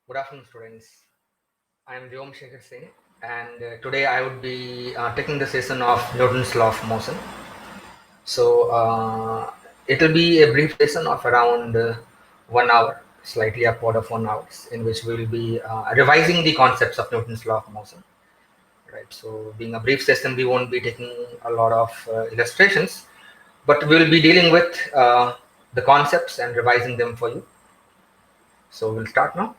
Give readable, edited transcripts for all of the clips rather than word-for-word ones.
Good afternoon, students. I am Vyom Shekhar Singh, and today I would be taking the session of Newton's law of motion. So it will be a brief session of around 1 hour, slightly upward of 1 hour, in which we will be revising the concepts of Newton's law of motion. Right. So, being a brief session, we won't be taking a lot of illustrations, but we will be dealing with the concepts and revising them for you. So, we'll start now.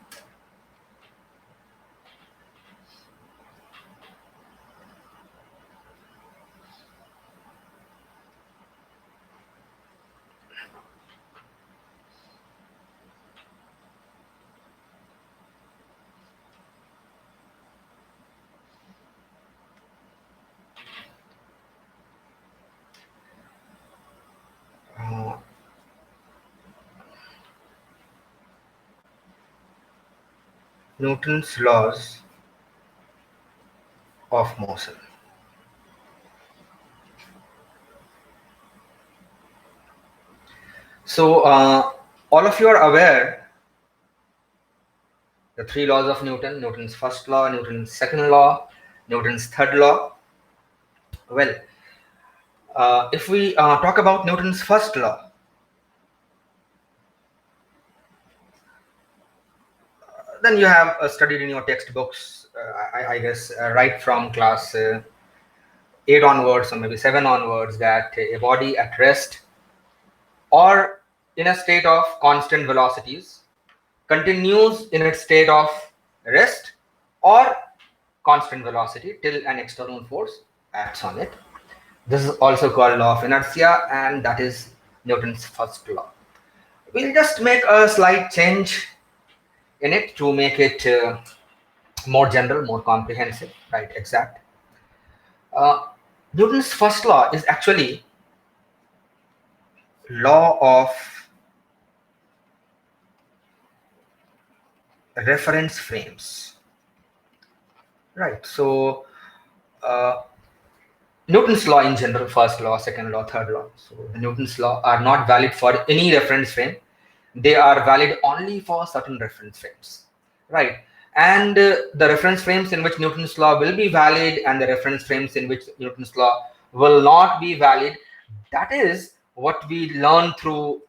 Uh, Newton's laws of motion. So all of you are aware the three laws of Newton: Newton's first law, Newton's second law, Newton's third law. Well, if we talk about Newton's first law, then you have studied in your textbooks, I guess, right from class 8 onwards, or maybe 7 onwards, that a body at rest or in a state of constant velocities continues in its state of rest or constant velocity till an external force acts on it. This is also called law of inertia, and that is Newton's first law. We'll just make a slight change in it to make it more general, more comprehensive, right? Exact. Uh, Newton's first law is actually law of reference frames, right? So Newton's law in general, first law, second law, third law. So the Newton's law are not valid for any reference frame. They are valid only for certain reference frames, right? And the reference frames in which Newton's law will be valid and the reference frames in which Newton's law will not be valid, that is what we learn through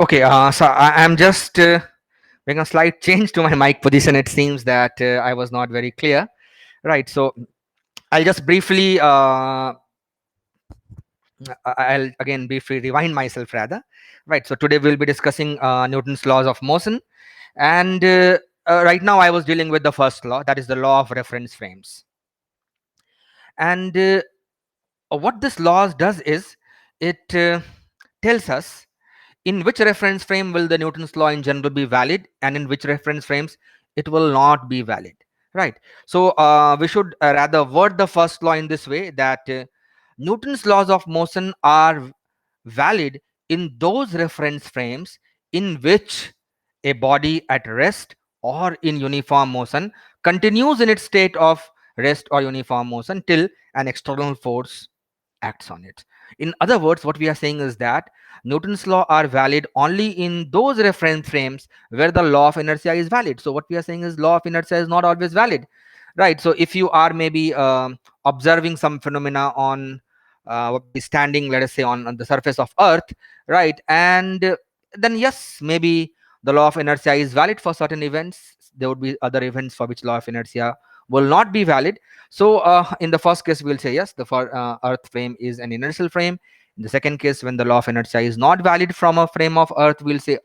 okay, so I'm just making a slight change to my mic position. It seems that I was not very clear, right? So I'll just briefly I'll again briefly rewind myself rather, right? So today we'll be discussing Newton's laws of motion, and right now I was dealing with the first law, that is the law of reference frames. And what this law does is it tells us in which reference frame will the Newton's law in general be valid, and in which reference frames it will not be valid, right? So we should rather word the first law in this way, that Newton's laws of motion are valid in those reference frames in which a body at rest or in uniform motion continues in its state of rest or uniform motion till an external force acts on it. In other words, what we are saying is that Newton's law are valid only in those reference frames where the law of inertia is valid. So what we are saying is law of inertia is not always valid, right? So if you are maybe observing some phenomena on standing, let us say, on the surface of Earth, right? And then yes, maybe the law of inertia is valid for certain events. There would be other events for which law of inertia will not be valid. So in the first case, we'll say yes, the Earth frame is an inertial frame. In the second case, when the law of inertia is not valid from a frame of Earth, we'll say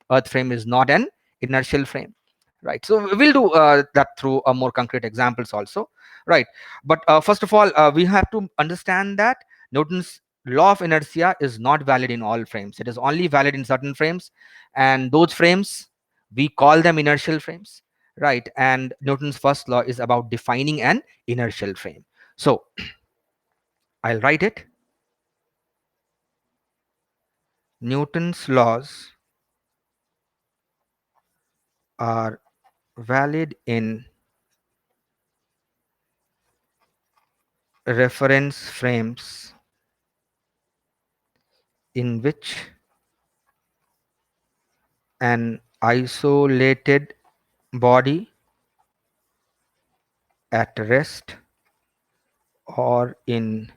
Earth frame is not an inertial frame, right? So we'll do that through more concrete examples also, right? But first of all, we have to understand that Newton's law of inertia is not valid in all frames. It is only valid in certain frames, and those frames we call them inertial frames, right? And Newton's first law is about defining an inertial frame. So I'll write it. Newton's laws are valid in reference frames in which an isolated body at rest or in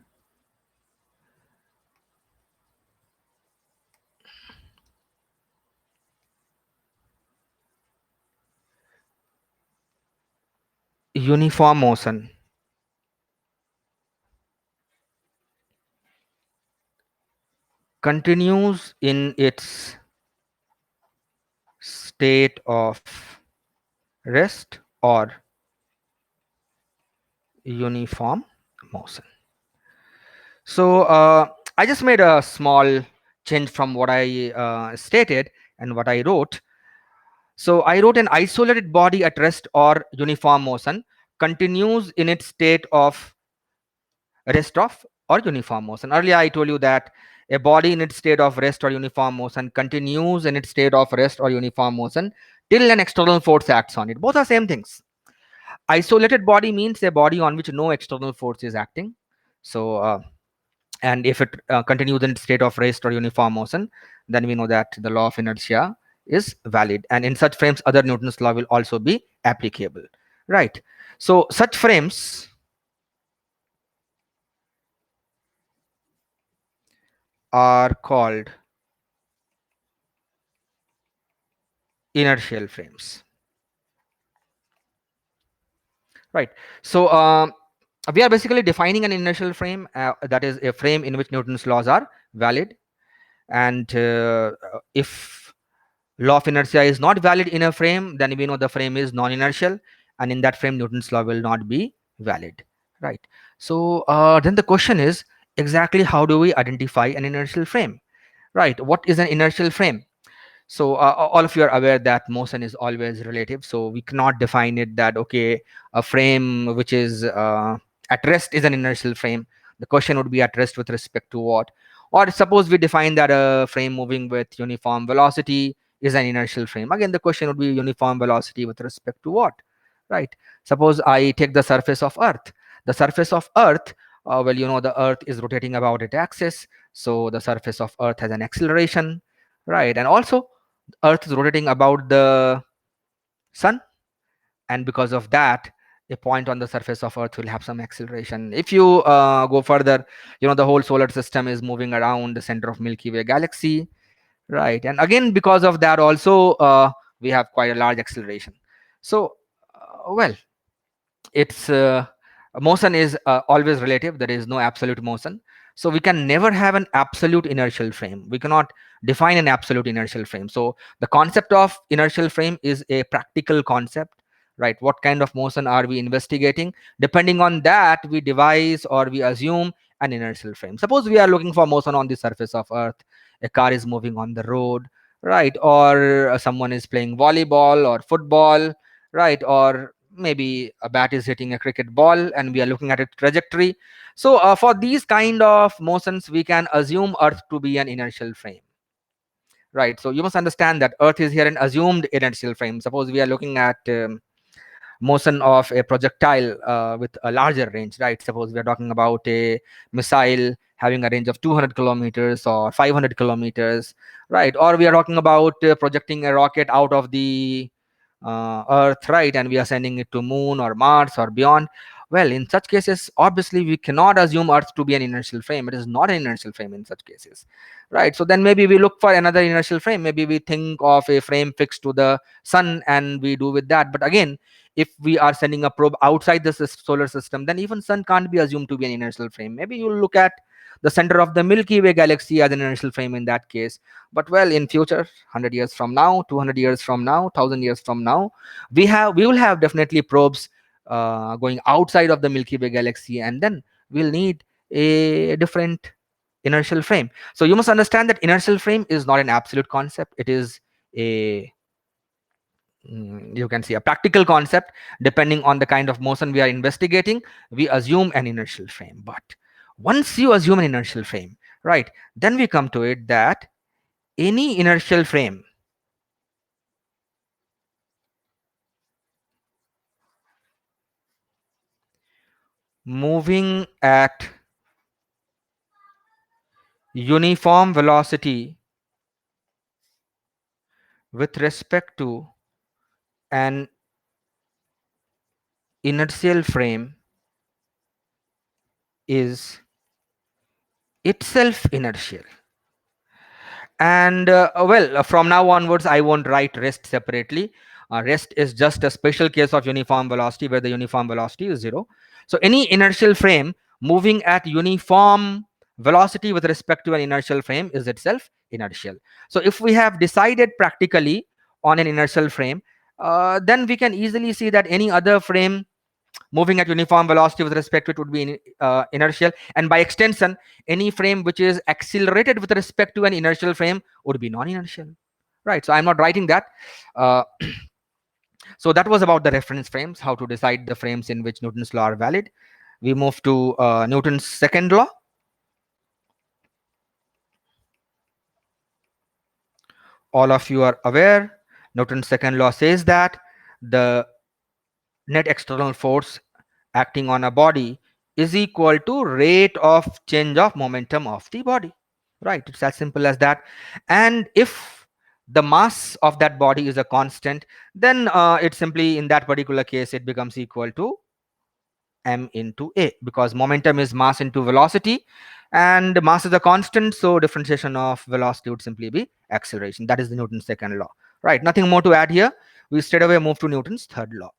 uniform motion continues in its state of rest or uniform motion. So I just made a small change from what I stated and what I wrote. So I wrote an isolated body at rest or uniform motion continues in its state of rest of or uniform motion. Earlier I told you that a body in its state of rest or uniform motion continues in its state of rest or uniform motion till an external force acts on it. Both are same things. Isolated body means a body on which no external force is acting. So and if it continues in its state of rest or uniform motion, then we know that the law of inertia is valid, and in such frames other Newton's law will also be applicable, right? So such frames are called inertial frames, right? So we are basically defining an inertial frame, that is a frame in which Newton's laws are valid, and if law of inertia is not valid in a frame, then we know the frame is non-inertial, and in that frame Newton's law will not be valid, right? So then the question is, exactly how do we identify an inertial frame, right? What is an inertial frame? So all of you are aware that motion is always relative, so we cannot define it that okay, a frame which is at rest is an inertial frame. The question would be at rest with respect to what? Or suppose we define that a frame moving with uniform velocity is an inertial frame. Again, the question would be uniform velocity with respect to what, right? Suppose I take the surface of earth. The surface of earth, well, you know, the earth is rotating about its axis, so the surface of earth has an acceleration, right? And also earth is rotating about the sun, and because of that a point on the surface of earth will have some acceleration. If you go further, you know, the whole solar system is moving around the center of Milky Way galaxy, right? And again, because of that also we have quite a large acceleration. So well, it's motion is always relative. There is no absolute motion, so we can never have an absolute inertial frame. We cannot define an absolute inertial frame. So the concept of inertial frame is a practical concept, right? What kind of motion are we investigating? Depending on that, we devise or we assume an inertial frame. Suppose we are looking for motion on the surface of earth, a car is moving on the road, right? Or someone is playing volleyball or football, right? Or maybe a bat is hitting a cricket ball and we are looking at its trajectory. So for these kind of motions we can assume earth to be an inertial frame, right? So you must understand that earth is here an assumed inertial frame. Suppose we are looking at motion of a projectile with a larger range, right? Suppose we are talking about a missile having a range of 200 kilometers or 500 kilometers, right? Or we are talking about projecting a rocket out of the earth, right? And we are sending it to moon or Mars or beyond. Well, in such cases obviously we cannot assume earth to be an inertial frame. It is not an inertial frame in such cases, right? So then maybe we look for another inertial frame. Maybe we think of a frame fixed to the sun and we do with that. But again, if we are sending a probe outside the solar system, then even sun can't be assumed to be an inertial frame. Maybe you'll look at the center of the Milky Way galaxy as an inertial frame in that case. But well, in future, 100 years from now, 200 years from now, 1000 years from now, we will have definitely probes going outside of the Milky Way galaxy, and then we'll need a different inertial frame. So you must understand that inertial frame is not an absolute concept. It is a you can see a practical concept. Depending on the kind of motion we are investigating, we assume an inertial frame. But once you assume an inertial frame, right, then we come to it that any inertial frame moving at uniform velocity with respect to an inertial frame is itself inertial. And from now onwards, I won't write rest separately. Rest is just a special case of uniform velocity where the uniform velocity is zero. So any inertial frame moving at uniform velocity with respect to an inertial frame is itself inertial. So if we have decided practically on an inertial frame, then we can easily see that any other frame moving at uniform velocity with respect to it would be inertial, and by extension any frame which is accelerated with respect to an inertial frame would be non-inertial, right? So I'm not writing that. uh, so that was about the reference frames, how to decide the frames in which Newton's law are valid. We move to Newton's second law. All of you are aware, Newton's second law says that the net external force acting on a body is equal to rate of change of momentum of the body, right? It's as simple as that. And if the mass of that body is a constant, then it simply, in that particular case, it becomes equal to m into a, because momentum is mass into velocity and mass is a constant, so differentiation of velocity would simply be acceleration. That is the Newton's second law, right? Nothing more to add here. We straight away move to Newton's third law.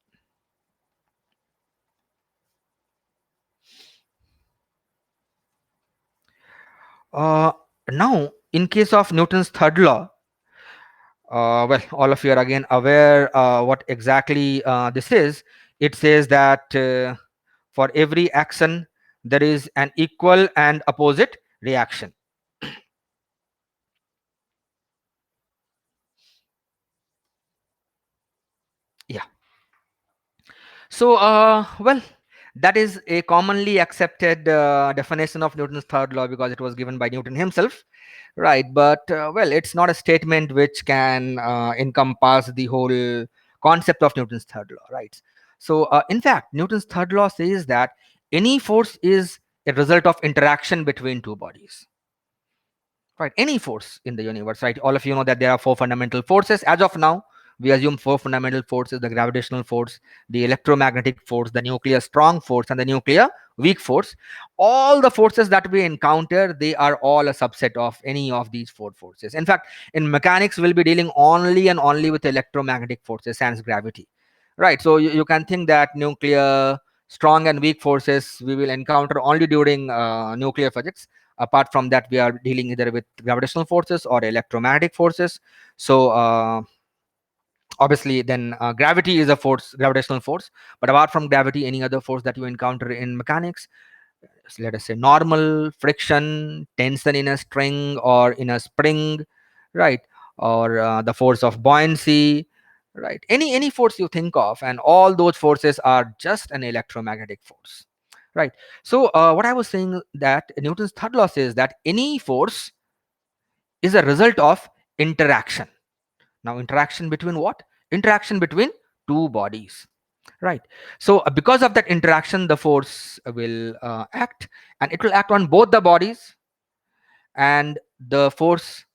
Uh, Now, in case of Newton's third law, all of you are again aware what exactly this is. It says that for every action, there is an equal and opposite reaction. Yeah. So, that is a commonly accepted definition of Newton's third law because it was given by Newton himself, right? But it's not a statement which can encompass the whole concept of Newton's third law, right? So in fact, Newton's third law says that any force is a result of interaction between two bodies, right? Any force in the universe, right? All of you know that there are four fundamental forces. As of now, we assume four fundamental forces: the gravitational force, the electromagnetic force, the nuclear strong force, and the nuclear weak force. All the forces that we encounter, they are all a subset of any of these four forces. In fact, in mechanics, we'll be dealing only and only with electromagnetic forces, sans gravity, right? So you can think that nuclear strong and weak forces we will encounter only during nuclear physics. Apart from that, we are dealing either with gravitational forces or electromagnetic forces. So obviously then gravity is a force, gravitational force. But apart from gravity, any other force that you encounter in mechanics, let us say normal, friction, tension in a string or in a spring, right? Or the force of buoyancy, right? Any force you think of, and all those forces are just an electromagnetic force, right? So what I was saying, that Newton's third law says that any force is a result of interaction. Now, interaction between what? Interaction between two bodies, right? So because of that interaction, the force will act, and it will act on both the bodies, and the force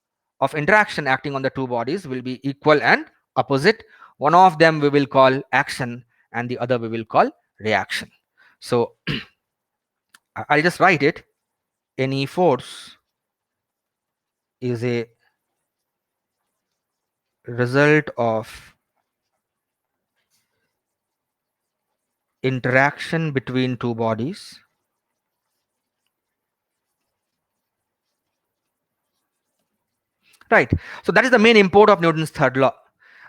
of interaction acting on the two bodies will be equal and opposite. One of them we will call action and the other we will call reaction. So I'll just write it. Any force is a result of interaction between two bodies, right? So that is the main import of Newton's third law.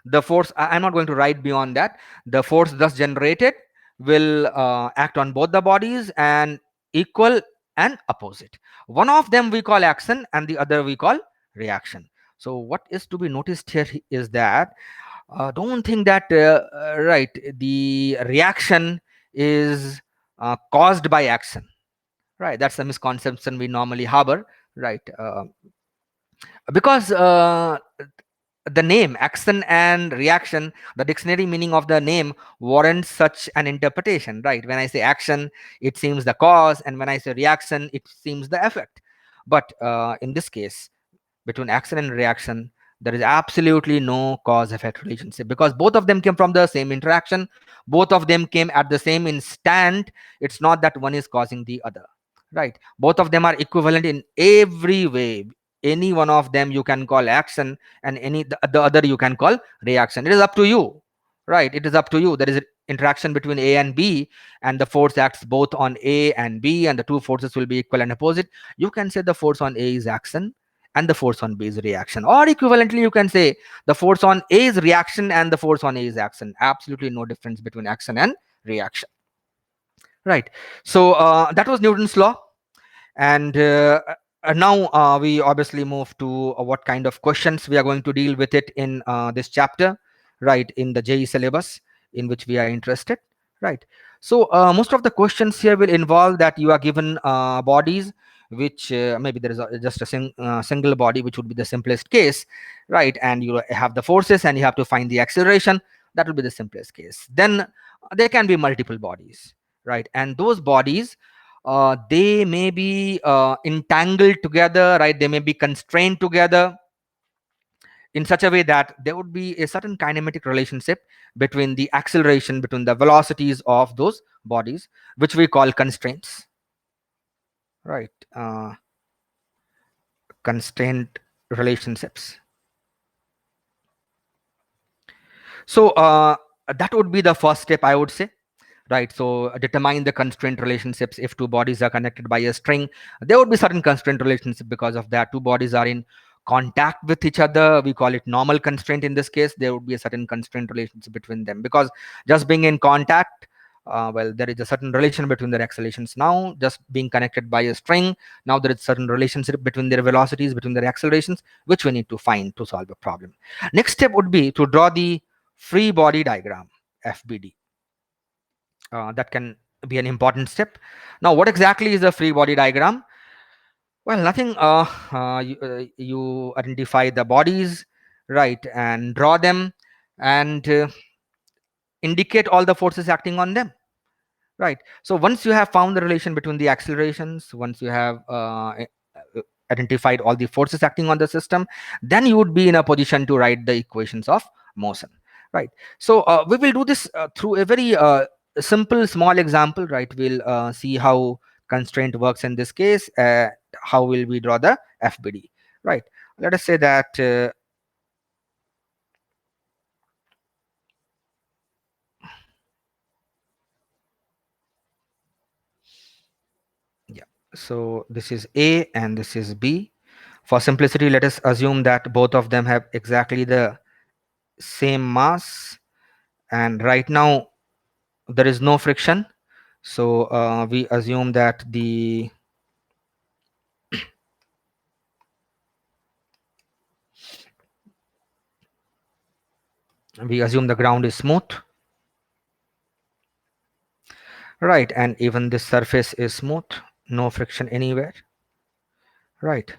The force, I'm not going to write beyond that. The force thus generated will act on both the bodies and equal and opposite. One of them we call action and the other we call reaction. So what is to be noticed here is that Don't think that right, the reaction is caused by action, right? That's the misconception we normally harbor, right? Because the name action and reaction, the dictionary meaning of the name warrants such an interpretation, right? When I say action, it seems the cause, and when I say reaction, it seems the effect. But in this case, between action and reaction, there is absolutely no cause effect relationship, because both of them came from the same interaction, both of them came at the same instant. It's not that one is causing the other, right? Both of them are equivalent in every way. Any one of them you can call action, and the other you can call reaction. It is up to you, right? It is up to you. There is an interaction between A and B, and the force acts both on A and B, and the two forces will be equal and opposite. You can say the force on A is action and the force on B is reaction, or equivalently you can say the force on A is reaction and the force on A is action. Absolutely no difference between action and reaction, right? So that was Newton's law. And now we obviously move to what kind of questions we are going to deal with it in this chapter, right, in the JE syllabus in which we are interested, right? So most of the questions here will involve that you are given bodies which maybe there is just a single body, which would be the simplest case, right? And you have the forces and you have to find the acceleration. That will be the simplest case. Then there can be multiple bodies, right? And those bodies, they may be entangled together, right? They may be constrained together in such a way that there would be a certain kinematic relationship between the acceleration, between the velocities of those bodies, which we call constraints, right? Constraint relationships. So that would be the first step, I would say, right? So determine the constraint relationships. If two bodies are connected by a string, there would be certain constraint relationship. Because of that, two bodies are in contact with each other, we call it normal constraint. In this case, there would be a certain constraint relationship between them, because just being in contact, well, there is a certain relation between their accelerations. Now just being connected by a string, now there is certain relationship between their velocities, between their accelerations, which we need to find to solve a problem. Next step would be to draw the free body diagram, FBD. That can be an important step. Now, what exactly is a free body diagram? Well, nothing. You identify the bodies, right, and draw them, and indicate all the forces acting on them, right? So once you have found the relation between the accelerations, once you have identified all the forces acting on the system, then you would be in a position to write the equations of motion, right? So we will do this through a very simple small example, right? We'll see how constraint works in this case. How will we draw the FBD, right? Let us say that yeah, so this is A and this is B. For simplicity, let us assume that both of them have exactly the same mass, and right now there is no friction. So we assume that the ground is smooth, right? And even this surface is smooth, no friction anywhere, right?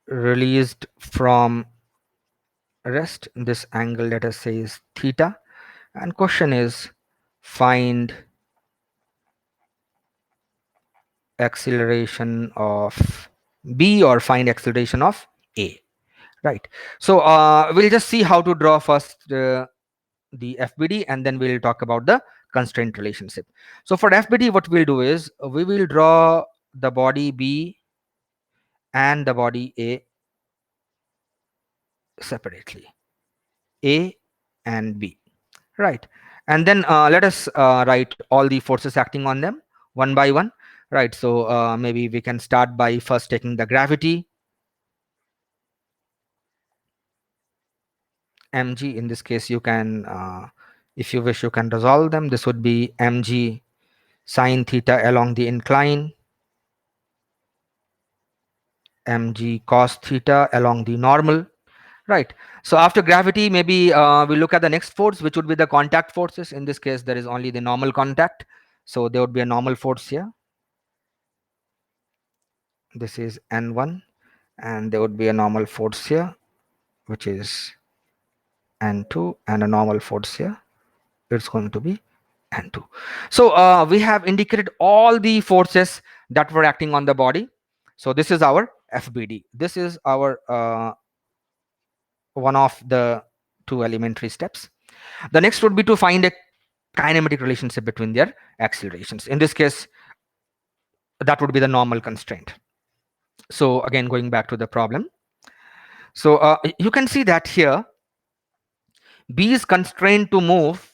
Released from rest, this angle, let us say, is theta, and question is find acceleration of B or find acceleration of A, right? So we'll just see how to draw first the FBD, and then we'll talk about the constraint relationship. So for FBD, what we'll do is we will draw the body B and the body A separately, A and B, right? And then let us write all the forces acting on them one by one, right? So maybe we can start by first taking the gravity, mg. In this case, you can if you wish, you can resolve them. This would be mg sine theta along the incline, mg cos theta along the normal, right? So after gravity, maybe we look at the next force, which would be the contact forces. In this case, there is only the normal contact, so there would be a normal force here. This is N1, and there would be a normal force here, which is N2, and a normal force here, it's going to be N2. So we have indicated all the forces that were acting on the body. So this is our FBD. This is our one of the two elementary steps. The next would be to find a kinematic relationship between their accelerations. In this case, that would be the normal constraint. So again, going back to the problem. So you can see that here, B is constrained to move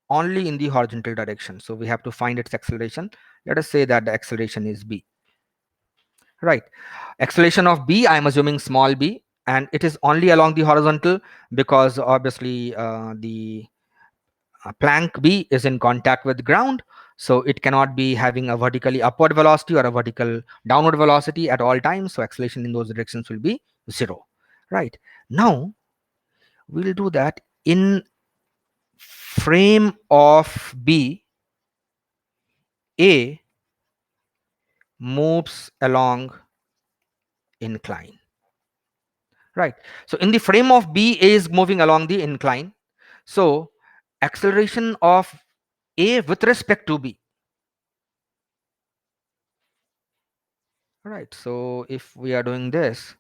only in the horizontal direction. So we have to find its acceleration. Let us say that the acceleration is B. Right. Acceleration of B, I'm assuming small b, and it is only along the horizontal because obviously the plank B is in contact with ground. So it cannot be having a vertically upward velocity or a vertical downward velocity at all times. So acceleration in those directions will be 0. Right. Now we'll do that in frame of B. A moves along incline. Right. So in the frame of B, A is moving along the incline. So acceleration of A with respect to B. Right. So if we are doing this,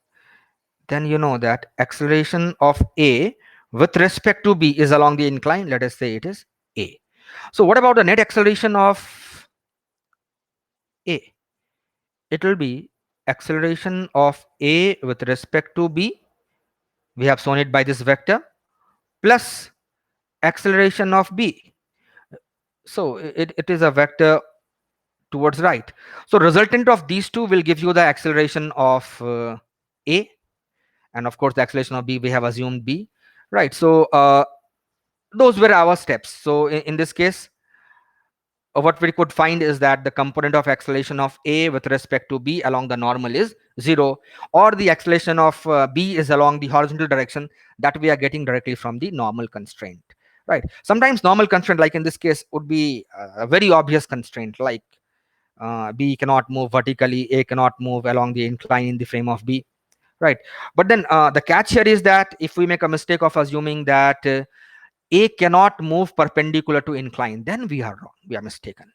then you know that acceleration of A with respect to B is along the incline. Let us say it is A. So what about the net acceleration of A? It will be acceleration of A with respect to B. We have shown it by this vector plus acceleration of B. So it is a vector towards right. So resultant of these two will give you the acceleration of A, and of course the acceleration of B we have assumed B. Right. So those were our steps. So in this case, what we could find is that the component of acceleration of A with respect to B along the normal is 0, or the acceleration of B is along the horizontal direction that we are getting directly from the normal constraint. Right. Sometimes normal constraint, like in this case, would be a very obvious constraint, like B cannot move vertically, A cannot move along the incline in the frame of B. Right. But then the catch here is that if we make a mistake of assuming that A cannot move perpendicular to incline, then we are wrong. We are mistaken.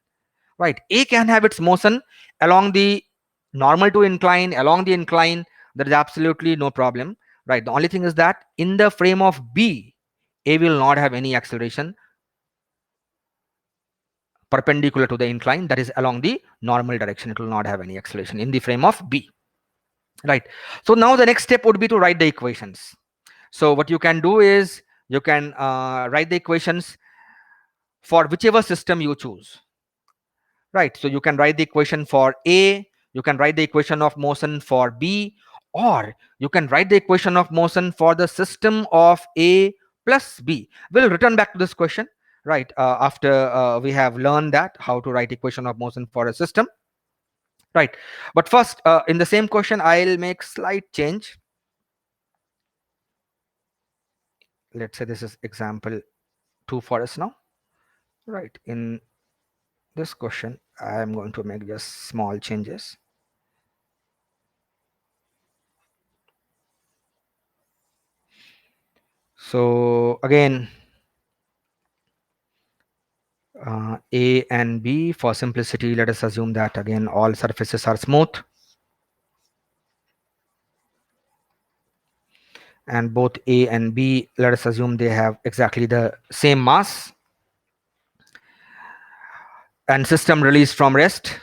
Right. A can have its motion along the normal to incline, along the incline. There is absolutely no problem. Right. The only thing is that in the frame of B, A will not have any acceleration perpendicular to the incline, that is along the normal direction. It will not have any acceleration in the frame of B. Right. So now the next step would be to write the equations. So what you can do is you can write the equations for whichever system you choose. Right. So you can write the equation for A, you can write the equation of motion for B, or you can write the equation of motion for the system of A plus B. We'll return back to this question, right, after we have learned that how to write equation of motion for a system. Right. But first, in the same question, I'll make slight change. Let's say this is example 2 for us now. Right. In this question, I'm going to make just small changes. So again, A and B, for simplicity, let us assume that again all surfaces are smooth and both A and B, let us assume they have exactly the same mass, and system released from rest.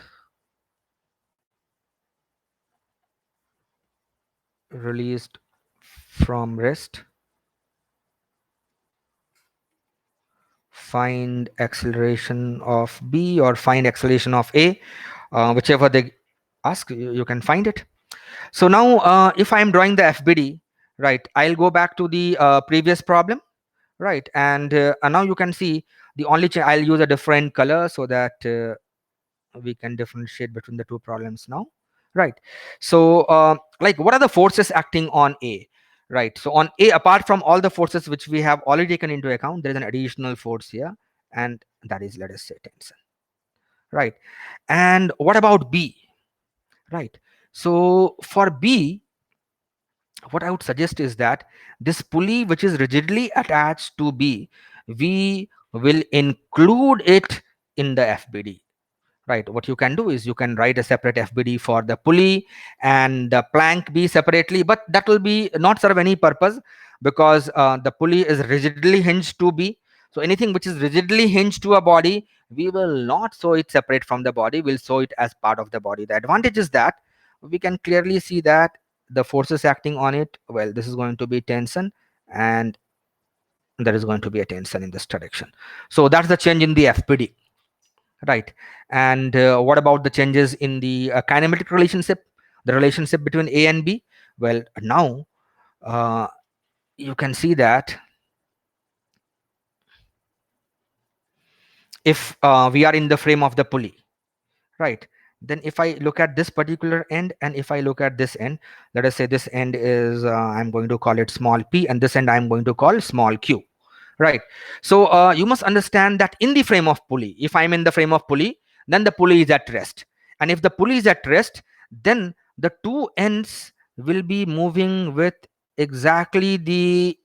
Released from rest. Find acceleration of B or find acceleration of A, whichever they ask, you can find it. So now if I'm drawing the FBD, right, I'll go back to the previous problem, right, and now you can see the only I'll use a different color so that we can differentiate between the two problems now. Right. So like what are the forces acting on A? right? So on A, apart from all the forces which we have already taken into account, there is an additional force here, and that is, let us say, tension, right? And what about B, right? So for B, what I would suggest is that this pulley which is rigidly attached to B, we will include it in the FBD, right? What you can do is you can write a separate FBD for the pulley and the plank B separately, but that will be not serve any purpose, because the pulley is rigidly hinged to B. So anything which is rigidly hinged to a body, we will not show it separate from the body, we'll show it as part of the body. The advantage is that we can clearly see that the forces acting on it, well, this is going to be tension, and there is going to be a tension in this direction. So that's the change in the FPD, right? And what about the changes in the kinematic relationship, the relationship between A and B? Well, now uh, you can see that if we are in the frame of the pulley, right, then if I look at this particular end and if I look at this end, let us say this end is I'm going to call it small p, and this end I'm going to call small q, right? So you must understand that in the frame of pulley, if I'm in the frame of pulley, then the pulley is at rest, and if the pulley is at rest, then the two ends will be moving with exactly the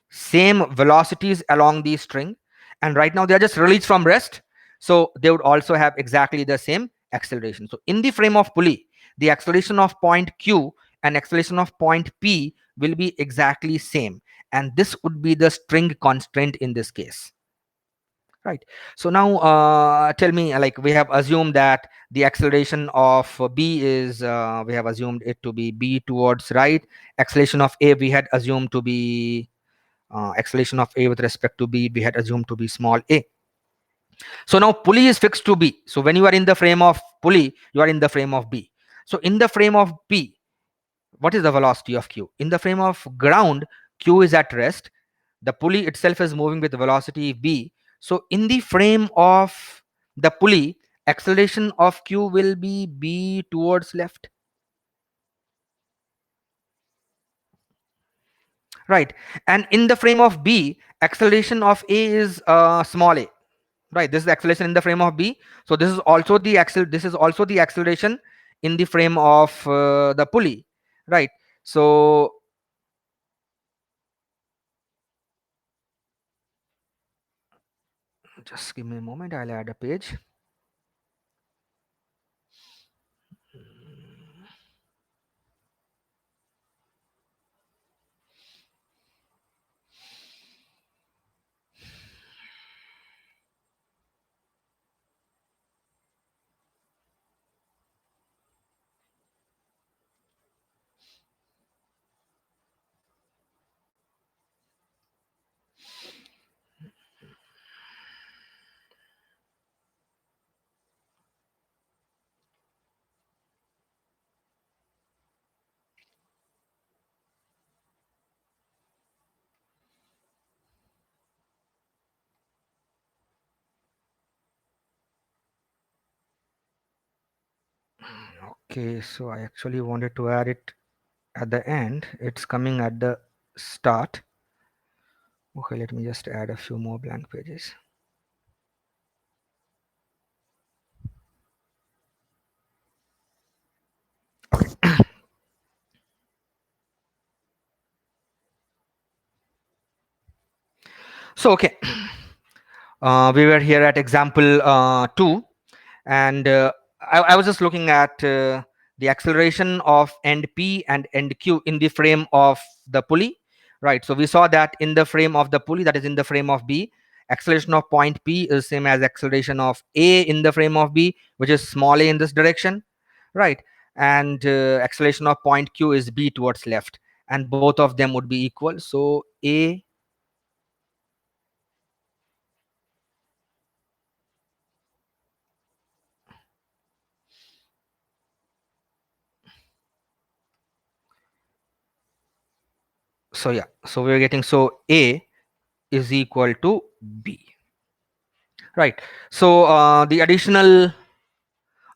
same velocities along the string, and right now they are just released from rest, so they would also have exactly the same acceleration. So in the frame of pulley, the acceleration of point q and acceleration of point p will be exactly same, and this would be the string constraint in this case, right? So now tell me, like, we have assumed that the acceleration of B is we have assumed it to be B towards right, acceleration of A we had assumed to be acceleration of A with respect to B we had assumed to be small a. So now pulley is fixed to B. So when you are in the frame of pulley, you are in the frame of B. So in the frame of P, what is the velocity of Q? In the frame of ground, Q is at rest. The pulley itself is moving with velocity B. So in the frame of the pulley, acceleration of Q will be B towards left, right? And in the frame of B, acceleration of A is small a, right? This is the acceleration in the frame of B. So this is also the acceleration in the frame of the pulley, right? So just give me a moment, I'll add a page. Okay, so I actually wanted to add it at the end, it's coming at the start. Okay, let me just add a few more blank pages. So okay, we were here at example 2, and I was just looking at the acceleration of end P and end Q in the frame of the pulley, right? So we saw that in the frame of the pulley, that is in the frame of B, acceleration of point P is same as acceleration of A in the frame of B, which is small a in this direction, right? And acceleration of point Q is B towards left, and both of them would be equal. So A, so yeah, so we're getting, so A is equal to B, right? So the additional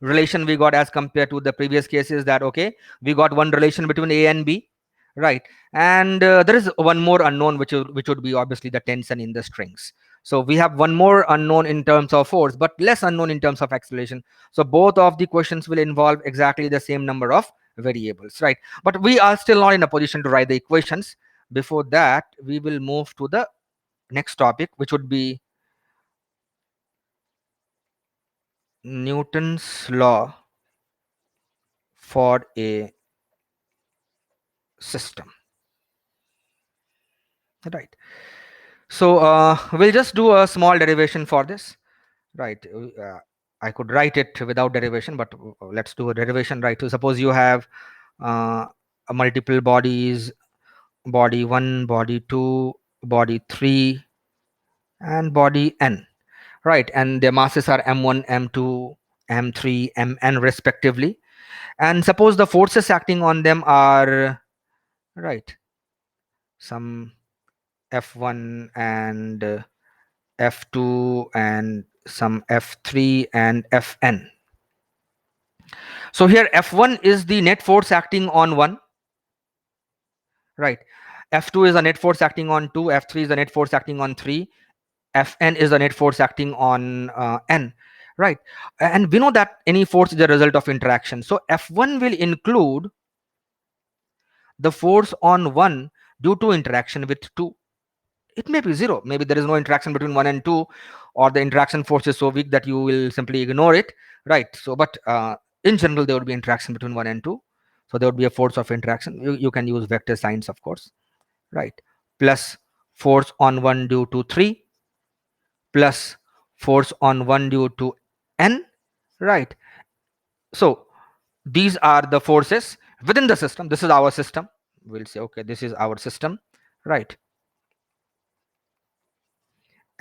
relation we got as compared to the previous case is that, okay, we got one relation between A and B, right? And there is one more unknown, which would be obviously the tension in the strings. So we have one more unknown in terms of force, but less unknown in terms of acceleration. So both of the questions will involve exactly the same number of variables, right? But we are still not in a position to write the equations. Before that, we will move to the next topic, which would be Newton's law for a system, right? So we'll just do a small derivation for this, right? I could write it without derivation, but let's do a derivation, right? So suppose you have multiple bodies, body 1, body 2, body 3, and body n, right? And their masses are m1, m2, m3, mn respectively. And suppose the forces acting on them are, right, some f1 and f2 and some f3 and fn. So here f1 is the net force acting on 1, right? F2 is the net force acting on 2, f3 is the net force acting on 3, fn is the net force acting on n, right? And we know that any force is the result of interaction. So f1 will include the force on 1 due to interaction with 2. It may be 0, maybe there is no interaction between 1 and 2, or the interaction force is so weak that you will simply ignore it, right? So but in general there would be interaction between 1 and 2, so there would be a force of interaction. You can use vector signs, of course, right? Plus force on 1 due to 3, plus force on 1 due to n, right? So these are the forces within the system. This is our system. We'll say, okay, this is our system, right?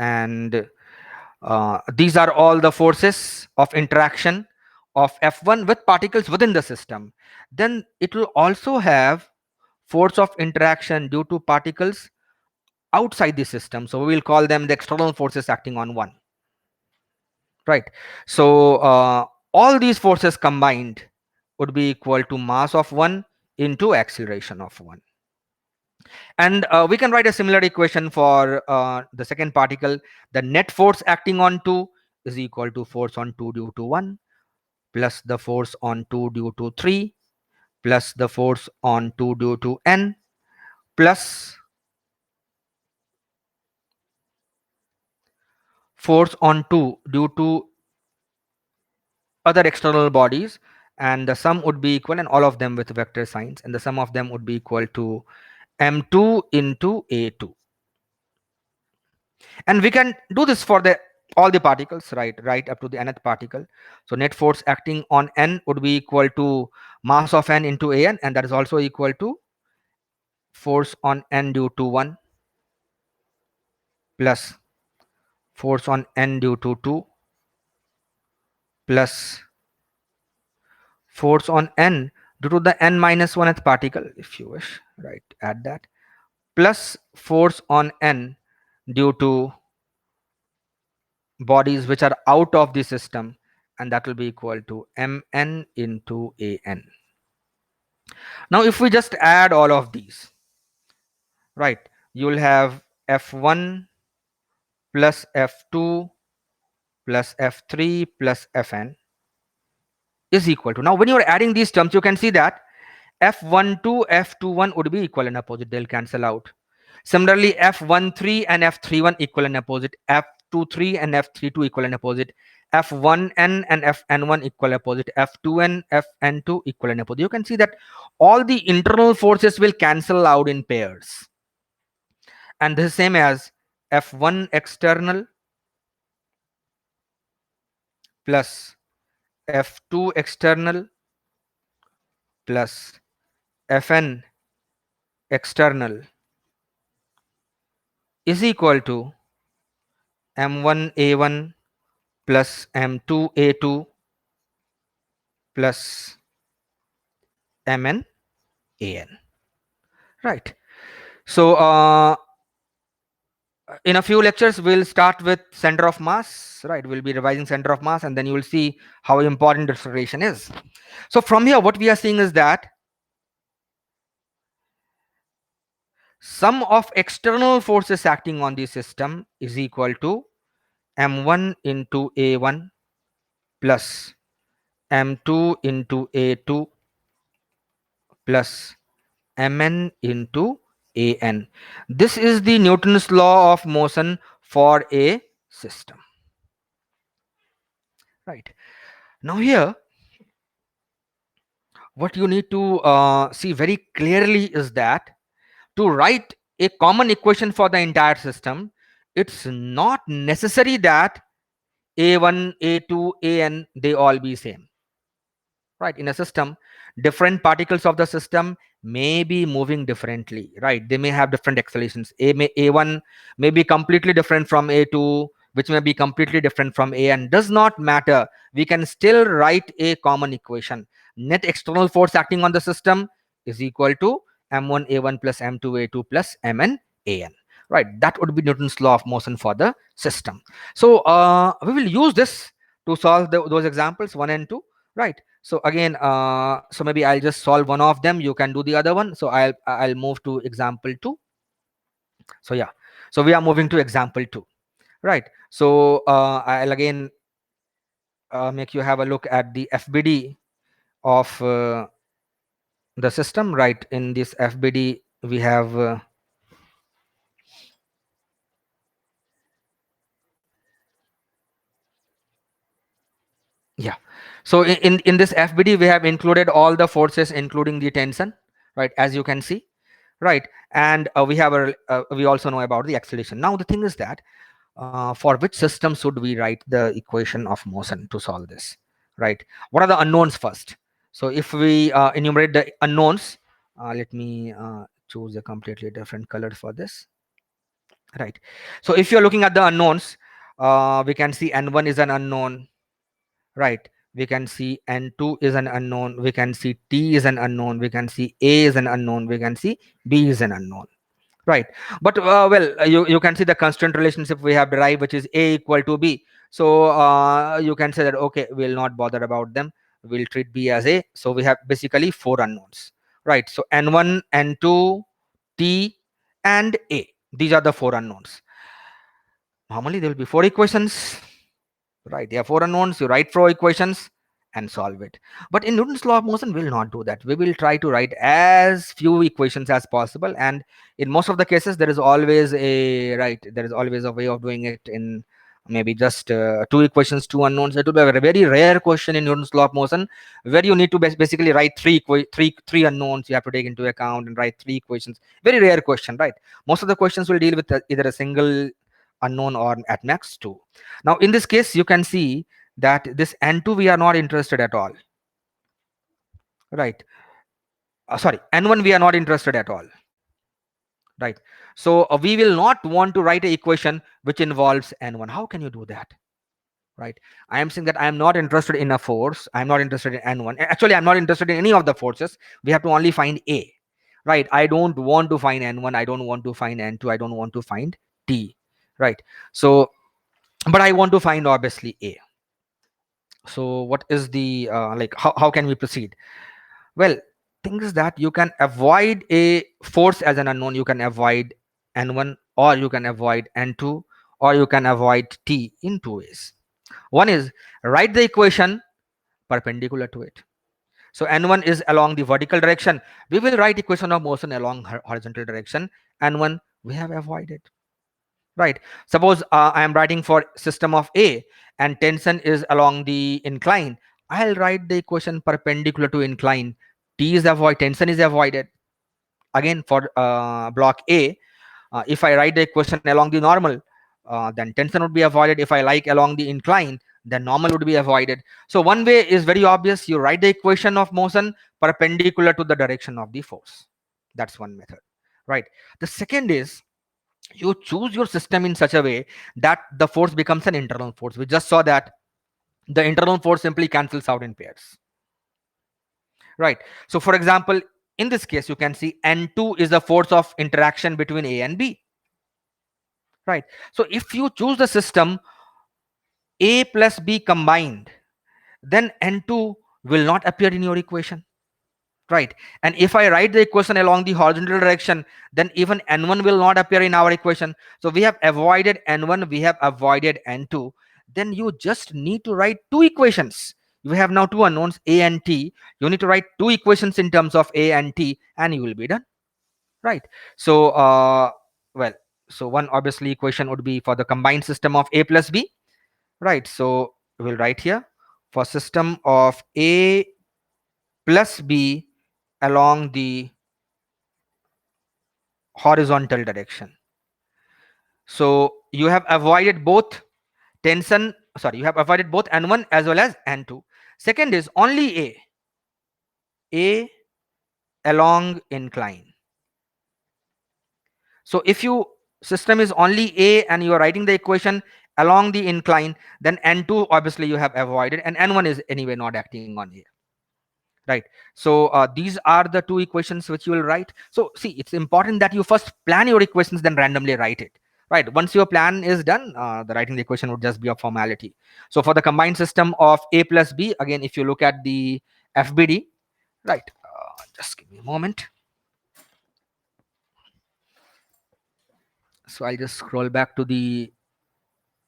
And these are all the forces of interaction of F1 with particles within the system. Then it will also have force of interaction due to particles outside the system. So we will call them the external forces acting on 1. Right. So all these forces combined would be equal to mass of 1 into acceleration of 1. And we can write a similar equation for the second particle. The net force acting on 2 is equal to force on 2 due to 1 plus the force on 2 due to 3 plus the force on 2 due to n plus force on 2 due to other external bodies, and the sum would be equal, and all of them with vector signs, and the sum of them would be equal to m2 into a2. And we can do this for the all the particles, right up to the nth particle. So net force acting on n would be equal to mass of n into an, and that is also equal to force on n due to 1 plus force on n due to 2 plus force on n due to the n minus 1th particle, if you wish, right? Add that, plus force on n due to bodies which are out of the system, and that will be equal to mn into an. Now if we just add all of these, right, you will have f1 plus f2 plus f3 plus fn is equal to, now when you are adding these terms, you can see that f12 f21 would be equal and opposite, they'll cancel out. Similarly, f13 and f31 equal and opposite, f23 and f32 equal and opposite, f1n and fn1 equal opposite, f2n fn2 equal and opposite. You can see that all the internal forces will cancel out in pairs, and this is same as f1 external plus f2 external plus fn external is equal to m1a1 plus m2a2 plus mn an, right? So in a few lectures we'll start with center of mass, right? We'll be revising center of mass, and then you will see how important acceleration is. So from here what we are seeing is that Sum of external forces acting on the system is equal to m1 into a1 plus m2 into a2 plus mn into an. This is the Newton's law of motion for a system. Right. Now here, what you need to see very clearly is that to write a common equation for the entire system, it's not necessary that a1, a2, an they all be same. Right, in a system, different particles of the system may be moving differently, right? They may have different accelerations. A1 may be completely different from a2, which may be completely different from an. Does not matter, we can still write a common equation. Net external force acting on the system is equal to m1 a1 plus m2 a2 plus mn an. Right, that would be Newton's law of motion for the system. So we will use this to solve those examples 1 and 2. Right, so again, so maybe I'll just solve one of them, you can do the other one. So I'll move to example 2. So yeah, so we are moving to example 2. Right, so I'll again make you have a look at the FBD of the system. Right, in this FBD we have yeah, so in this FBD we have included all the forces including the tension, right, as you can see. Right, and we have we also know about the acceleration. Now the thing is that for which system should we write the equation of motion to solve this? Right, what are the unknowns first? So if we enumerate the unknowns, let me choose a completely different color for this. Right, so if you're looking at the unknowns, we can see n1 is an unknown. Right, we can see n2 is an unknown, we can see t is an unknown, we can see a is an unknown, we can see b is an unknown. Right, but you can see the constant relationship we have derived, which is a equal to b. So you can say that okay, we'll not bother about them, we'll treat b as a. So we have basically four unknowns. Right, so n1, n2, t and a, these are the four unknowns. Normally there will be four equations. Right, there are four unknowns, you write four equations and solve it. But in Newton's law of motion, we will not do that. We will try to write as few equations as possible, and in most of the cases there is always a there is always a way of doing it in maybe just two equations, two unknowns. It will be a very rare question in Newton's law of motion where you need to basically write three unknowns you have to take into account and write three equations. Very rare question, right? Most of the questions will deal with either a single unknown or at max two. Now in this case you can see that this n2 we are not interested at all. Right, sorry, n1 we are not interested at all. Right, so we will not want to write an equation which involves n1. How can you do that? Right, I am saying that I am not interested in a force, I'm not interested in n1. Actually I'm not interested in any of the forces, we have to only find a. Right, I don't want to find n1, I don't want to find n2, I don't want to find t. Right, so but I want to find obviously a. So what is the like how can we proceed? Well, things that you can avoid a force as an unknown, you can avoid n1 or you can avoid n2 or you can avoid t in two ways. One is write the equation perpendicular to it. So n1 is along the vertical direction, we will write equation of motion along horizontal direction. N1 we have avoided. Right, suppose I am writing for system of a and tension is along the incline, I'll write the equation perpendicular to incline. T is avoided, tension is avoided. Again for block a, if I write the equation along the normal, then tension would be avoided. If I like along the incline, then normal would be avoided. So one way is very obvious, you write the equation of motion perpendicular to the direction of the force. That's one method. Right, the second is you choose your system in such a way that the force becomes an internal force. We just saw that the internal force simply cancels out in pairs. Right, so for example in this case you can see n2 is the force of interaction between a and b. Right, so if you choose the system a plus b combined, then n2 will not appear in your equation. right? And if I write the equation along the horizontal direction, then even n1 will not appear in our equation. So we have avoided n1, we have avoided n2. Then you just need to write two equations. You have now two unknowns, a and t. You need to write two equations in terms of a and t, and you will be done, right? So well, so one obviously equation would be for the combined system of a plus b, right? So we'll write here, for system of a plus b along the horizontal direction. So you have avoided both tension, sorry, you have avoided both n1 as well as n2. Second is only a along incline. So if you system is only a and you are writing the equation along the incline, then n2 obviously you have avoided, and n1 is anyway not acting on a, right? So these are the two equations which you will write. So see, it's important that you first plan your equations, then randomly write it, right? Once your plan is done, the writing the equation would just be a formality. So for the combined system of a plus b, again, if you look at the fbd, right, just give me a moment. So I'll just scroll back to the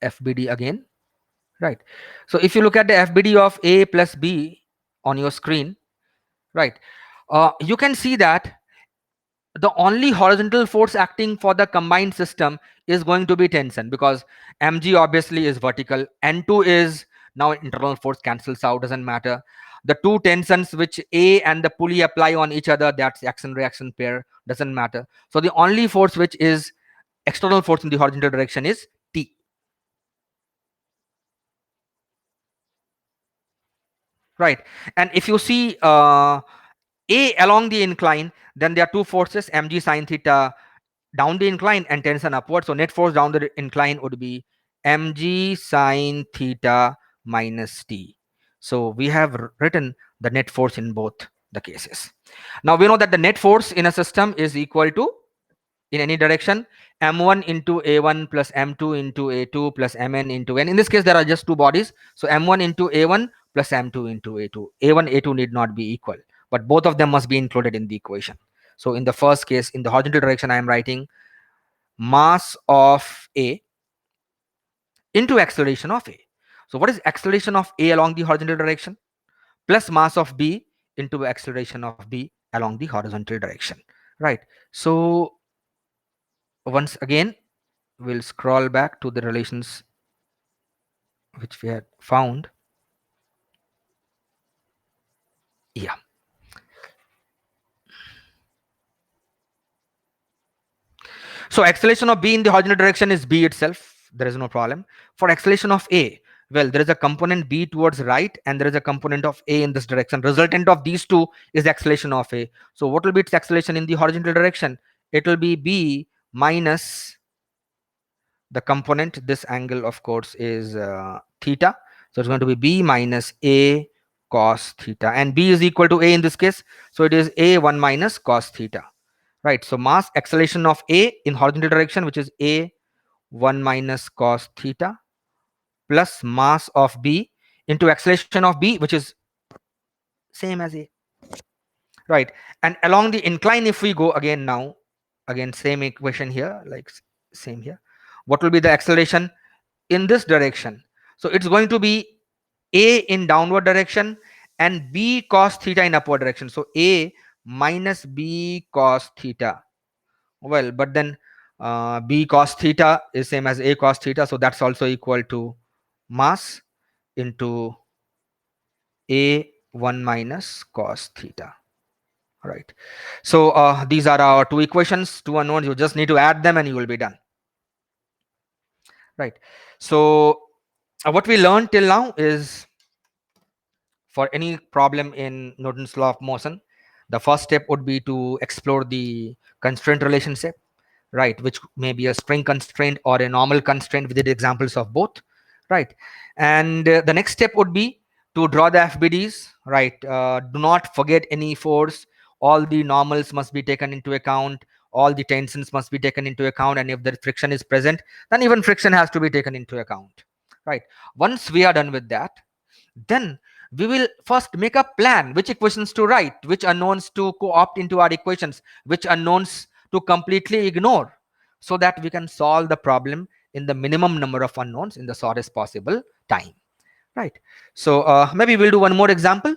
fbd again, right? So if you look at the fbd of a plus b on your screen, right, you can see that the only horizontal force acting for the combined system is going to be tension, because mg obviously is vertical, n2 is, now internal force cancels out, doesn't matter. The two tensions which a and the pulley apply on each other, that's action reaction pair, doesn't matter. So the only force which is external force in the horizontal direction is t, right? And if you see a along the incline, then there are two forces, mg sine theta down the incline and tension upward. So net force down the incline would be mg sine theta minus t. So we have written the net force in both the cases. Now we know that the net force in a system is equal to, in any direction, m1 into a1 plus m2 into a2 plus mn into n. In this case there are just two bodies, so m1 into a1 plus m2 into a2. a1 a2 need not be equal, but both of them must be included in the equation. So in the first case, in the horizontal direction, I am writing mass of a into acceleration of a. So what is acceleration of a along the horizontal direction? Plus mass of b into acceleration of b along the horizontal direction, right? So once again, we'll scroll back to the relations which we had found. Yeah. So acceleration of b in the horizontal direction is b itself. There is no problem. For acceleration of a, well, there is a component b towards right and there is a component of a in this direction. Resultant of these two is acceleration of a. So what will be its acceleration in the horizontal direction? It will be b minus the component. This angle, of course, is theta. So it's going to be b minus a cos theta, and b is equal to a in this case. So it is a1 minus cos theta, right? So mass acceleration of a in horizontal direction, which is a1 minus cos theta, plus mass of b into acceleration of b, which is same as a, right? And along the incline, if we go again now, again same equation here, like same here, what will be the acceleration in this direction? So it's going to be a in downward direction and b cos theta in upward direction. So a minus b cos theta. Well, but then b cos theta is same as a cos theta, so that's also equal to mass into a1 minus cos theta, right? So these are our two equations, two unknowns. You just need to add them and you will be done, right? So what we learned till now is, for any problem in Newton's law of motion, the first step would be to explore the constraint relationship, right, which may be a spring constraint or a normal constraint. We did examples of both, right? And the next step would be to draw the fbds, right? Do not forget any force. All the normals must be taken into account, all the tensions must be taken into account, and if the friction is present, then even friction has to be taken into account, right? Once we are done with that, then we will first make a plan which equations to write, which unknowns to co-opt into our equations, which unknowns to completely ignore, so that we can solve the problem in the minimum number of unknowns in the shortest possible time, right? So maybe we'll do one more example.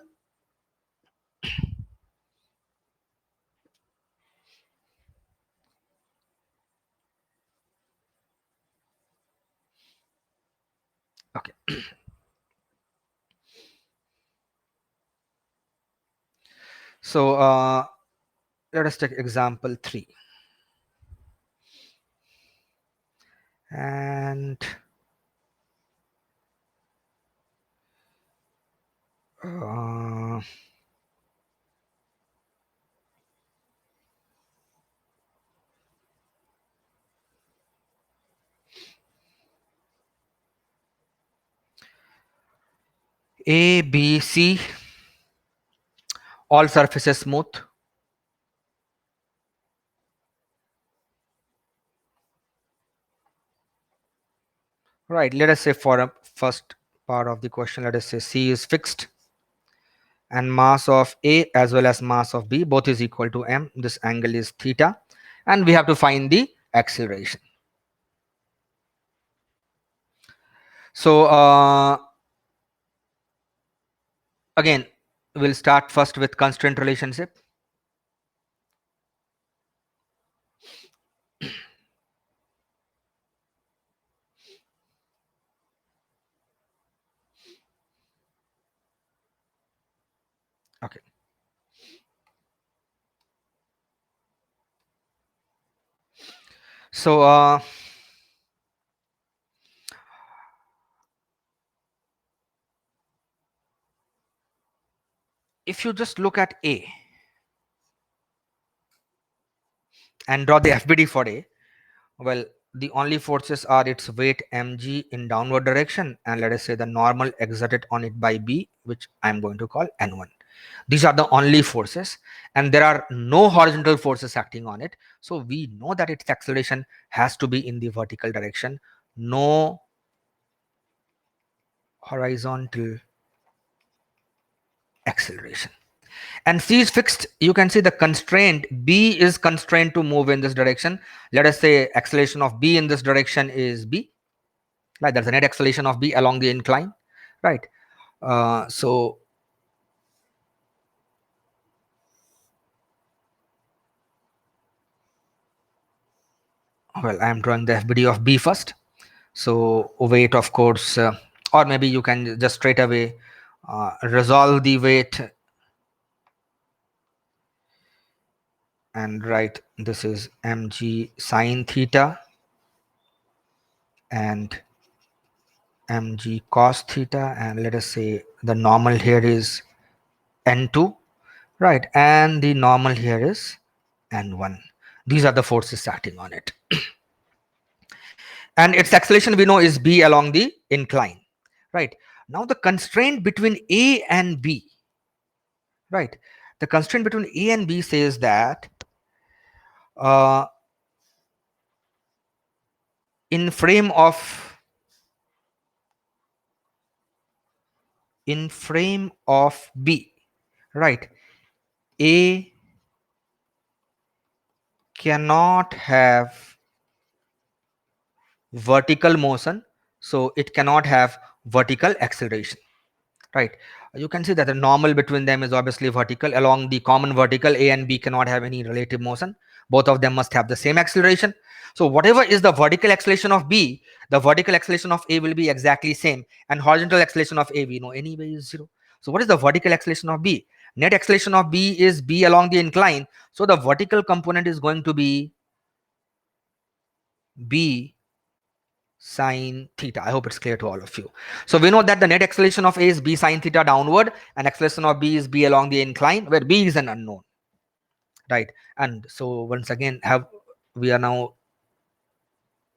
Okay. So let us take example 3. And uh, A, B, C, all surfaces smooth. Right, let us say for a first part of the question, let us say C is fixed and mass of A as well as mass of B both is equal to m. This angle is theta, and we have to find the acceleration. So again, we'll start first with constraint relationship. Okay. So if you just look at A and draw the FBD for A, well, the only forces are its weight mg in downward direction, and let us say the normal exerted on it by B, which I'm going to call n1. These are the only forces, and there are no horizontal forces acting on it. So we know that its acceleration has to be in the vertical direction. No horizontal acceleration. And C is fixed. You can see the constraint B is constrained to move in this direction. Let us say acceleration of B in this direction is B. Right, that's the net acceleration of B along the incline. Right. So well, I am drawing the FBD of B first. So weight, of course, or maybe you can just straight away resolve the weight and write this is mg sine theta and mg cos theta, and let us say the normal here is n2, right, and the normal here is n1. These are the forces acting on it. And its acceleration we know is b along the incline, right? Now the constraint between A and B, right? The constraint between A and B says that uh, in frame of B, right, A cannot have vertical motion, so it cannot have vertical acceleration, right? You can see that the normal between them is obviously vertical. Along the common vertical, A and B cannot have any relative motion. Both of them must have the same acceleration. So whatever is the vertical acceleration of B, the vertical acceleration of A will be exactly same, and horizontal acceleration of A we know anyway is 0. So what is the vertical acceleration of B? Net acceleration of B is B along the incline, so the vertical component is going to be B sine theta. I hope it's clear to all of you. So we know that the net acceleration of A is B sine theta downward, and acceleration of B is B along the incline, where B is an unknown, right? And so once again, we are now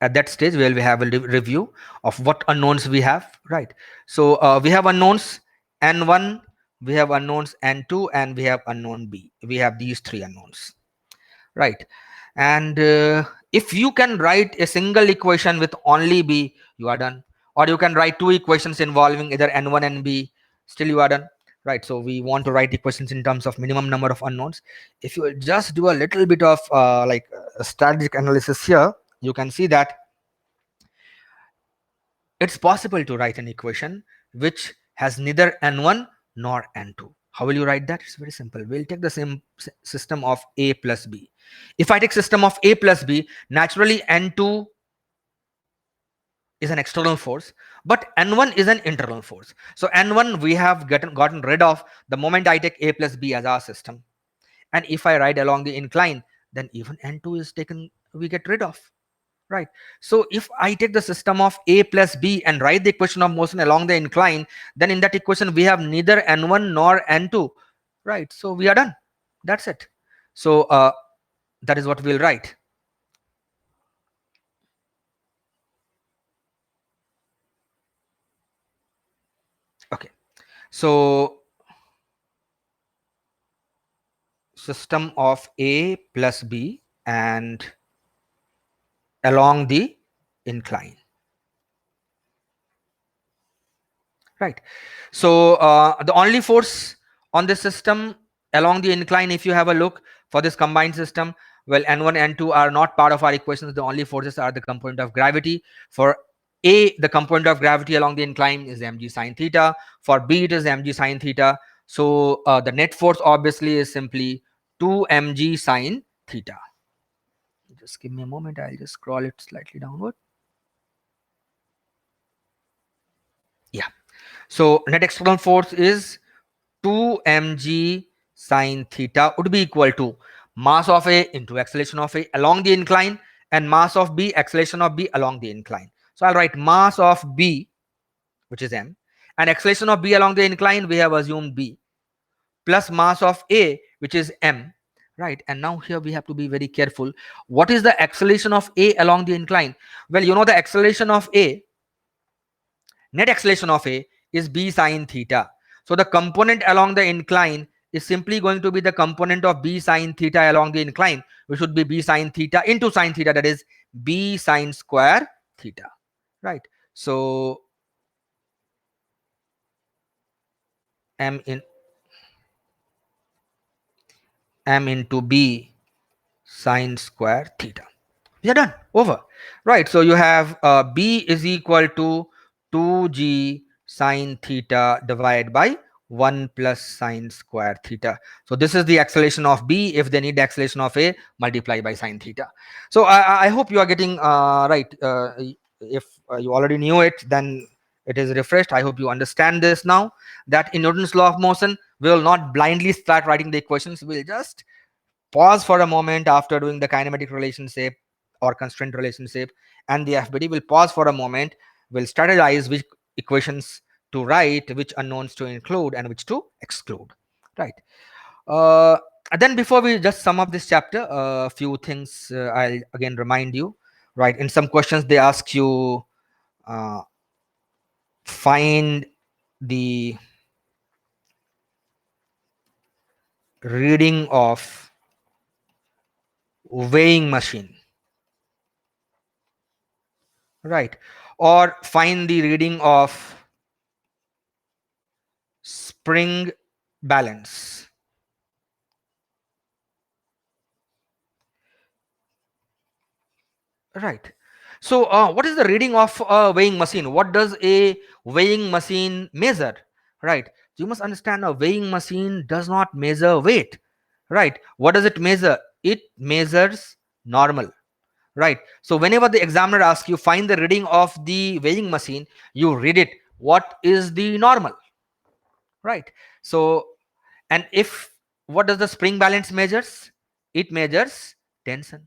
at that stage where we have a review of what unknowns we have, right? So we have unknowns n1, we have unknowns n2, and we have unknown B. We have these three unknowns, right? And if you can write a single equation with only B, you are done. Or you can write two equations involving either n1 and B, Still you are done, right? So we want to write equations in terms of minimum number of unknowns. If you will just do a little bit of strategic analysis here, you can see that it's possible to write an equation which has neither n1 nor n2. How will you write that? It's very simple. We'll take the same system of a plus b. If I take system of a plus b, naturally n2 is an external force, but n1 is an internal force. So n1 we have gotten rid of the moment I take a plus b as our system. And if I ride along the incline, then even n2 is taken, we get rid of, right? So if I take the system of a plus b and write the equation of motion along the incline, then in that equation we have neither n1 nor n2, right? So we are done. That's it. So that is what we'll write. Okay, so system of a plus b and along the incline, right? So the only force on this system along the incline, if you have a look for this combined system, well, n1 n2 are not part of our equations. The only forces are the component of gravity. For a, the component of gravity along the incline is mg sine theta. For b, it is mg sine theta. So the net force obviously is simply 2 mg sine theta. Just give me a moment, I'll just scroll it slightly downward. Yeah, so net external force is 2 mg sine theta would be equal to mass of A into acceleration of A along the incline and mass of B, acceleration of B along the incline. So I'll write mass of B, which is m, and acceleration of B along the incline, we have assumed B, plus mass of A, which is m, right? And now here we have to be very careful. What is the acceleration of A along the incline? Well, you know the acceleration of A, net acceleration of A is b sine theta. So the component along the incline is simply going to be the component of b sine theta along the incline, which should be b sine theta into sine theta, that is b sine square theta, right? So m into b sine square theta. We are done. Over. Right. So you have b is equal to 2g sine theta divided by 1 plus sine square theta. So this is the acceleration of b. If they need the acceleration of a, multiply by sine theta. So I hope you are getting right. If you already knew it, then it is refreshed. I hope you understand this now, that in Newton's law of motion, we will not blindly start writing the equations. We'll just pause for a moment after doing the kinematic relationship or constraint relationship and the FBD. We'll pause for a moment. We'll strategize which equations to write, which unknowns to include, and which to exclude. Right. Uh, and then before we just sum up this chapter, a few things I'll again remind you. Right. In some questions, they ask you uh, find the reading of weighing machine, right? Or find the reading of spring balance, right? So what is the reading of a weighing machine? What does a weighing machine measure, right? You must understand a weighing machine does not measure weight, right? What does it measure? It measures normal, right? So whenever the examiner asks you find the reading of the weighing machine, you read it, what is the normal, right? So, and if, what does the spring balance measures? It measures tension.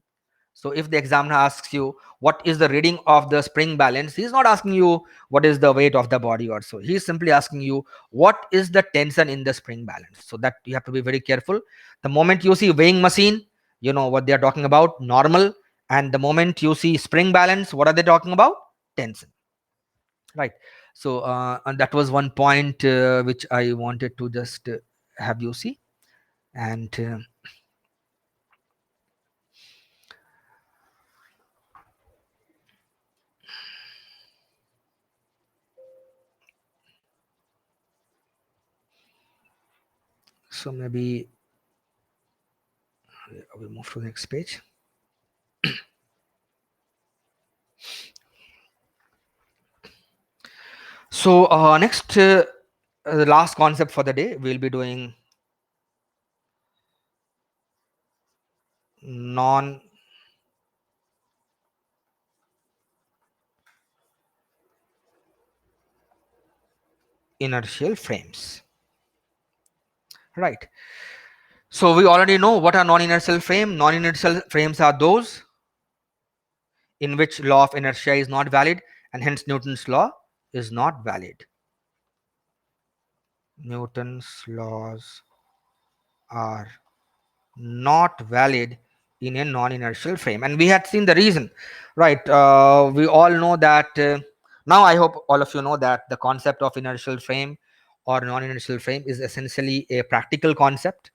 So if the examiner asks you what is the reading of the spring balance, he's not asking you what is the weight of the body or so. He's simply asking you what is the tension in the spring balance. So that you have to be very careful. The moment you see weighing machine, you know what they are talking about, normal. And the moment you see spring balance, what are they talking about? Tension, right? So and that was one point which I wanted to just have you see. And So maybe we move to the next page. So next, the last concept for the day, we'll be doing non-inertial frames. Right. So we already know what are non-inertial frame. Non-inertial frames are those in which law of inertia is not valid, and hence Newton's law is not valid. Newton's laws are not valid in a non-inertial frame, and we had seen the reason, right? We all know that. Now I hope all of you know that the concept of inertial frame or non-inertial frame is essentially a practical concept,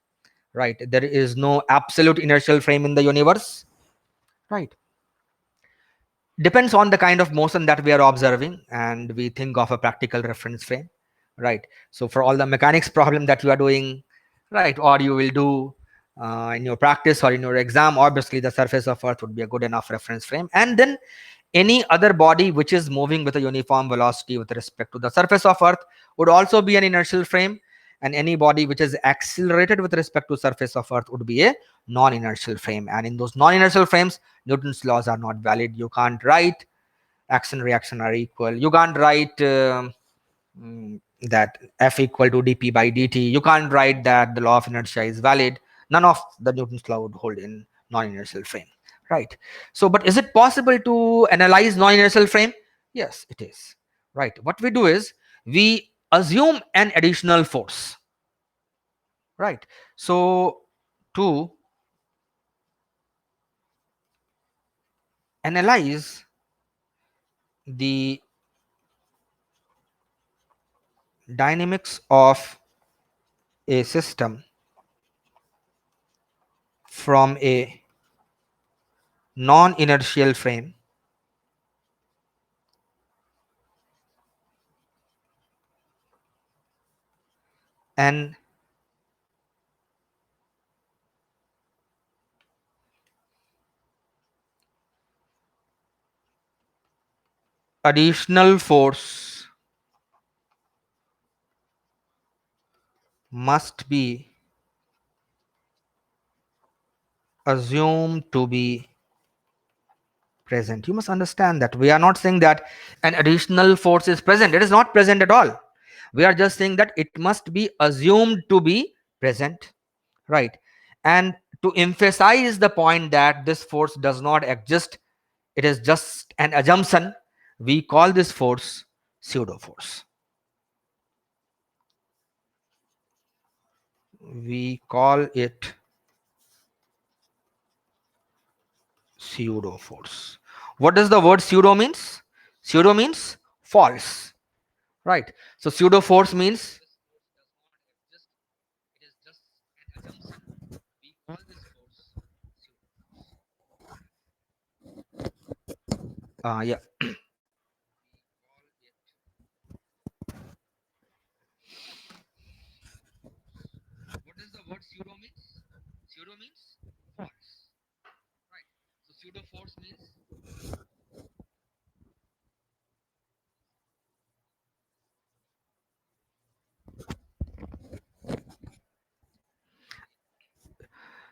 right? There is no absolute inertial frame in the universe, right? Depends on the kind of motion that we are observing, and we think of a practical reference frame, right? So for all the mechanics problem that you are doing, right, or you will do in your practice or in your exam, obviously the surface of earth would be a good enough reference frame. And then any other body which is moving with a uniform velocity with respect to the surface of earth would also be an inertial frame, and any body which is accelerated with respect to surface of earth would be a non-inertial frame. And in those non-inertial frames, Newton's laws are not valid. You can't write action reaction are equal. You can't write that F equal to dp by dt. You can't write that the law of inertia is valid. None of the Newton's law would hold in non-inertial frame, right? So but is it possible to analyze non-inertial frame? Yes, it is, right? What we do is we assume an additional force, right? So to analyze the dynamics of a system from a non-inertial frame, an additional force must be assumed to be present. You must understand that we are not saying that an additional force is present. It is not present at all. We are just saying that it must be assumed to be present, right? And to emphasize the point that this force does not exist, it is just an assumption, we call this force pseudo force. We call it pseudo force. What does the word pseudo means? Pseudo means false, right? So pseudo force means yeah. What does the word pseudo means? Pseudo means false, right? So pseudo force means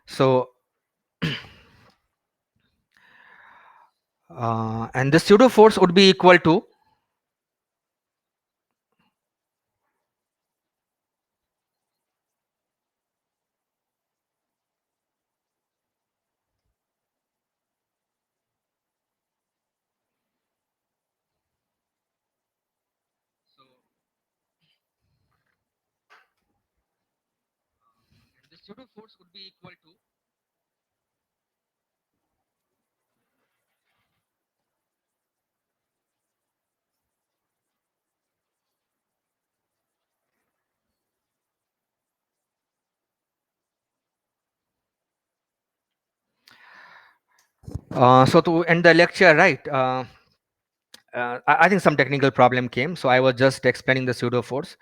so and the pseudo force would be equal to the pseudo force would be equal to so to end the lecture, right? I think some technical problem came, so I was just explaining the pseudo force.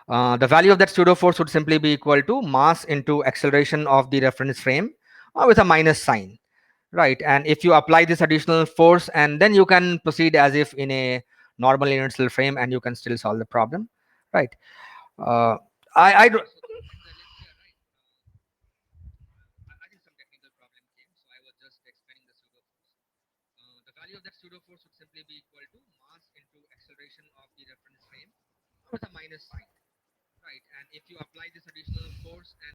The value of that pseudo force would simply be equal to mass into acceleration of the reference frame, with a minus sign, right? And if you apply this additional force, and then you can proceed as if in a normal inertial frame, and you can still solve the problem, right? uh, I do- I think some technical problem came, so I was just explaining the pseudo force. The value of that pseudo force would simply be equal to mass into acceleration of the reference frame, with a minus sign, right? And if you apply this additional force, and